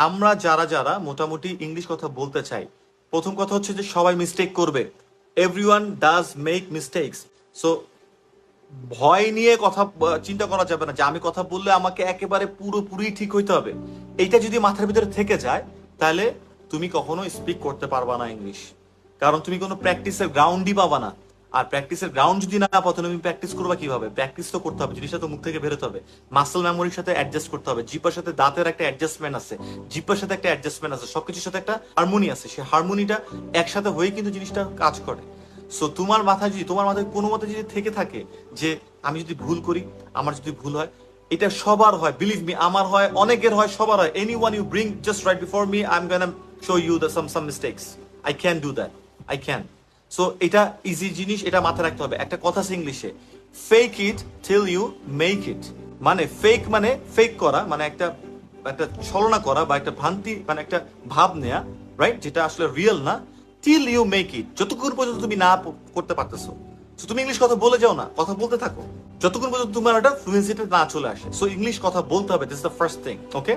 আমরা যারা যারা মোটামুটি ইংলিশ কথা বলতে চাই, প্রথম কথা হচ্ছে যে সবাই মিস্টেক করবে। Everyone does make mistakes. So ভয় নিয়ে কথা চিন্তা করা যাবে না যে আমি কথা বললে আমাকে একেবারে পুরোপুরি ঠিক হইতে হবে। এইটা যদি মাথার ভিতরে থেকে যায়, তাহলে তুমি কখনো স্পিক করতে পারবা না ইংলিশ। কারণ তুমি কোনো প্র্যাকটিসের গ্রাউন্ডই পাবা না। আর প্র্যাকটিসের গ্রাউন্ড যদি না পাও, তাহলে তুমি প্র্যাকটিস করবা কিভাবে? প্র্যাকটিস তো করতে হবে, জিনিসটা তো মুখ থেকে বেরোতে হবে। মাসল মেমোরির সাথে অ্যাডজাস্ট করতে হবে। জিপার সাথে দাঁতের একটা অ্যাডজাস্টমেন্ট আছে, জিপার সাথে একটা অ্যাডজাস্টমেন্ট আছে, সবকিছুর সাথে একটা হারমোনি আছে। সেই হারমোনিটা একসাথে হয়ে কিন্তু জিনিসটা কাজ করে। সো তোমার মাথায় কোনো মতে যদি থেকে থাকে যে আমি যদি ভুল করি, আমার যদি ভুল হয়, এটা সবার হয়, বিলিভ মি, আমার হয়, অনেকের হয়, সবার হয়। Anyone you bring just right before me, I am gonna show you the some mistakes. I can do that, I can. So এটা ইজি জিনিস, এটা মাথায় রাখতে হবে। একটা কথা আছে ইংলিশে, fake it till you make it. মানে ফেক মানে ফেক করা, মানে একটা একটা ছলনা করা বা একটা ভ্রান্তি, মানে একটা ভাব নেয়া, রাইট, যেটা আসলে রিয়েল না, টিল ইউ মেক ইট, যতক্ষণ পর্যন্ত তুমি না করতে পারতেছো। তো তুমি ইংলিশ কথা বলে যাও না, কথা বলতে থাকো যতক্ষণ পর্যন্ত তোমার একটা ফ্লুয়েন্সিটা না চলে আসে। সো ইংলিশ কথা বলতে হবে, this is the first thing, okay.